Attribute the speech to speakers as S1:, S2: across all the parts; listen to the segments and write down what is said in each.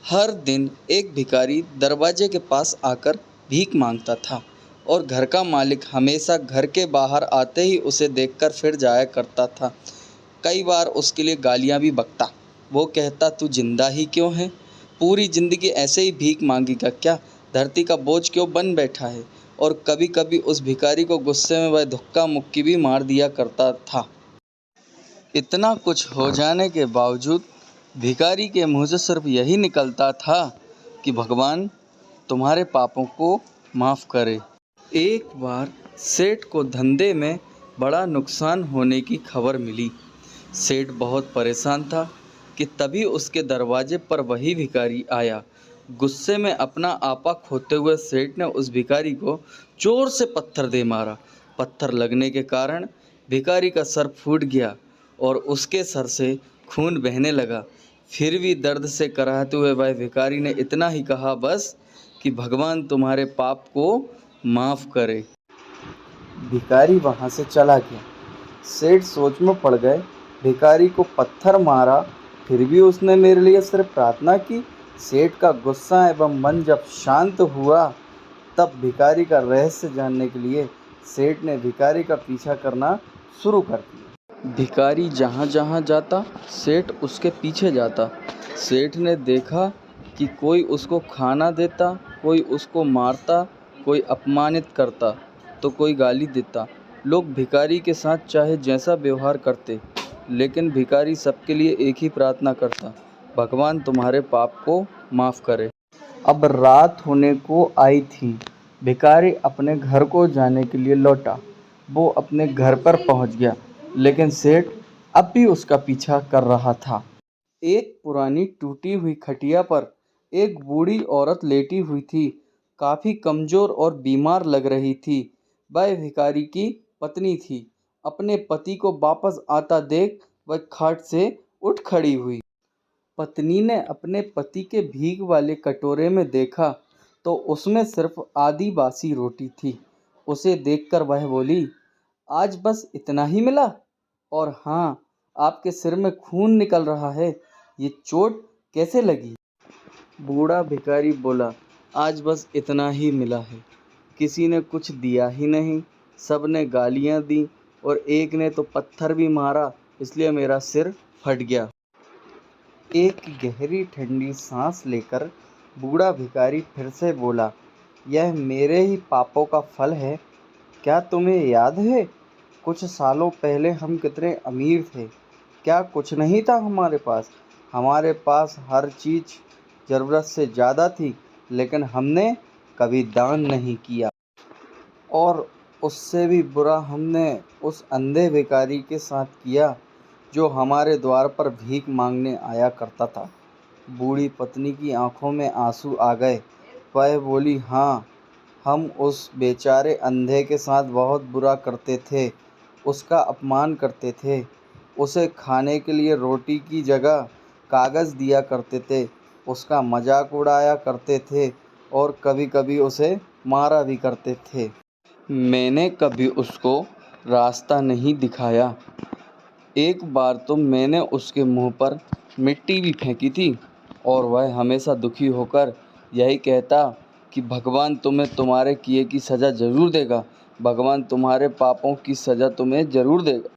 S1: हर दिन एक भिखारी दरवाजे के पास आकर भीख मांगता था और घर का मालिक हमेशा घर के बाहर आते ही उसे देखकर फिर जाया करता था। कई बार उसके लिए गालियाँ भी बकता। वो कहता, तू जिंदा ही क्यों है? पूरी जिंदगी ऐसे ही भीख मांगेगा क्या? धरती का बोझ क्यों बन बैठा है? और कभी कभी उस भिखारी को गुस्से में वह धक्का मुक्की भी मार दिया करता था। इतना कुछ हो जाने के बावजूद भिखारी के मुंह से सिर्फ यही निकलता था कि भगवान तुम्हारे पापों को माफ़ करे। एक बार सेठ को धंधे में बड़ा नुकसान होने की खबर मिली। सेठ बहुत परेशान था कि तभी उसके दरवाजे पर वही भिखारी आया। गुस्से में अपना आपा खोते हुए सेठ ने उस भिखारी को जोर से पत्थर दे मारा। पत्थर लगने के कारण भिखारी का सर फूट गया और उसके सर से खून बहने लगा। फिर भी दर्द से कराहते हुए वह भिखारी ने इतना ही कहा, बस कि भगवान तुम्हारे पाप को माफ़ करे। भिखारी वहाँ से चला गया। सेठ सोच में पड़ गए, भिखारी को पत्थर मारा, फिर भी उसने मेरे लिए सिर्फ प्रार्थना की। सेठ का गुस्सा एवं मन जब शांत हुआ, तब भिखारी का रहस्य जानने के लिए सेठ ने भिखारी का पीछा करना शुरू कर दिया। भिखारी जहाँ जहाँ जाता, सेठ उसके पीछे जाता। सेठ ने देखा कि कोई उसको खाना देता, कोई उसको मारता, कोई अपमानित करता तो कोई गाली देता। लोग भिखारी के साथ चाहे जैसा व्यवहार करते, लेकिन भिखारी सबके लिए एक ही प्रार्थना करता, भगवान तुम्हारे पाप को माफ़ करे। अब रात होने को आई थी। भिखारी अपने घर को जाने के लिए लौटा। वो अपने घर पर पहुंच गया, लेकिन सेठ अब भी उसका पीछा कर रहा था। एक पुरानी टूटी हुई खटिया पर एक बूढ़ी औरत लेटी हुई थी। काफ़ी कमज़ोर और बीमार लग रही थी। वह भिखारी की पत्नी थी। अपने पति को वापस आता देख वह खाट से उठ खड़ी हुई। पत्नी ने अपने पति के भीख वाले कटोरे में देखा तो उसमें सिर्फ आधी बासी रोटी थी। उसे देखकर वह बोली, आज बस इतना ही मिला? और हाँ, आपके सिर में खून निकल रहा है, ये चोट कैसे लगी? बूढ़ा भिखारी बोला, आज बस इतना ही मिला है। किसी ने कुछ दिया ही नहीं, सब ने गालियाँ दी और एक ने तो पत्थर भी मारा, इसलिए मेरा सिर फट गया। एक गहरी ठंडी सांस लेकर बूढ़ा भिखारी फिर से बोला, यह मेरे ही पापों का फल है। क्या तुम्हें याद है, कुछ सालों पहले हम कितने अमीर थे? क्या कुछ नहीं था हमारे पास? हमारे पास हर चीज़ ज़रूरत से ज़्यादा थी, लेकिन हमने कभी दान नहीं किया। और उससे भी बुरा हमने उस अंधे भिखारी के साथ किया जो हमारे द्वार पर भीख मांगने आया करता था। बूढ़ी पत्नी की आंखों में आंसू आ गए। वह बोली, हाँ, हम उस बेचारे अंधे के साथ बहुत बुरा करते थे, उसका अपमान करते थे, उसे खाने के लिए रोटी की जगह कागज़ दिया करते थे, उसका मजाक उड़ाया करते थे और कभी कभी उसे मारा भी करते थे। मैंने कभी उसको रास्ता नहीं दिखाया। एक बार तो मैंने उसके मुंह पर मिट्टी भी फेंकी थी और वह हमेशा दुखी होकर यही कहता कि भगवान तुम्हें तुम्हारे किए की सज़ा ज़रूर देगा, भगवान तुम्हारे पापों की सज़ा तुम्हें ज़रूर देगा।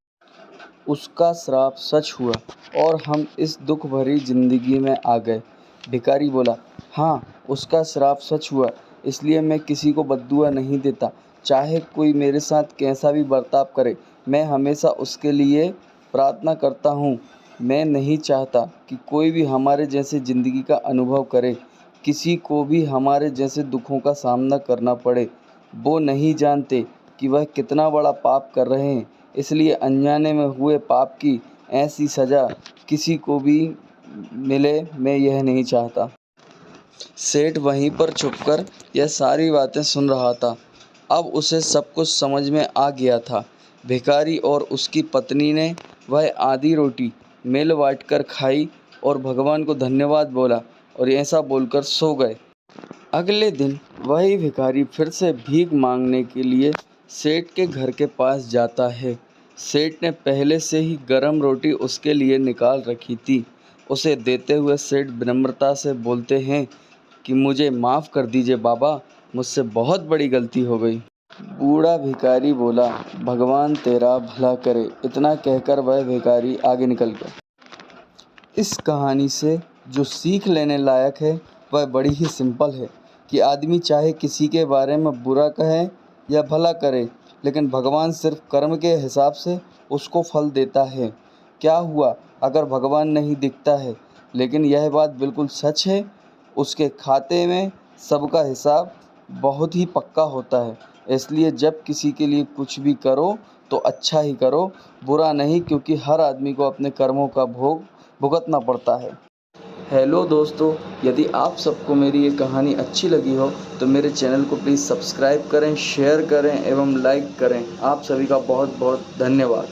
S1: उसका श्राप सच हुआ और हम इस दुख भरी ज़िंदगी में आ गए। भिखारी बोला, हाँ, उसका श्राप सच हुआ, इसलिए मैं किसी को बद्दुआ नहीं देता। चाहे कोई मेरे साथ कैसा भी बर्ताव करे, मैं हमेशा उसके लिए प्रार्थना करता हूँ। मैं नहीं चाहता कि कोई भी हमारे जैसे ज़िंदगी का अनुभव करे, किसी को भी हमारे जैसे दुखों का सामना करना पड़े। वो नहीं जानते कि वह कितना बड़ा पाप कर रहे हैं, इसलिए अनजाने में हुए पाप की ऐसी सज़ा किसी को भी मिले, मैं यह नहीं चाहता। सेठ वहीं पर छुपकर यह सारी बातें सुन रहा था। अब उसे सब कुछ समझ में आ गया था। भिखारी और उसकी पत्नी ने वह आधी रोटी मिल बांटकर खाई और भगवान को धन्यवाद बोला और ऐसा बोलकर सो गए। अगले दिन वही भिखारी फिर से भीख मांगने के लिए सेठ के घर के पास जाता है। सेठ ने पहले से ही गरम रोटी उसके लिए निकाल रखी थी। उसे देते हुए सेठ विनम्रता से बोलते हैं कि मुझे माफ़ कर दीजिए बाबा, मुझसे बहुत बड़ी गलती हो गई। बूढ़ा भिखारी बोला, भगवान तेरा भला करे। इतना कहकर वह भिखारी आगे निकल गया। इस कहानी से जो सीख लेने लायक है वह बड़ी ही सिंपल है कि आदमी चाहे किसी के बारे में बुरा कहे या भला करे, लेकिन भगवान सिर्फ कर्म के हिसाब से उसको फल देता है। क्या हुआ अगर भगवान नहीं दिखता है, लेकिन यह बात बिल्कुल सच है, उसके खाते में सबका हिसाब बहुत ही पक्का होता है। इसलिए जब किसी के लिए कुछ भी करो तो अच्छा ही करो, बुरा नहीं, क्योंकि हर आदमी को अपने कर्मों का भोग भुगतना पड़ता है। हेलो दोस्तों, यदि आप सबको मेरी ये कहानी अच्छी लगी हो तो मेरे चैनल को प्लीज़ सब्सक्राइब करें, शेयर करें एवं लाइक करें। आप सभी का बहुत बहुत धन्यवाद।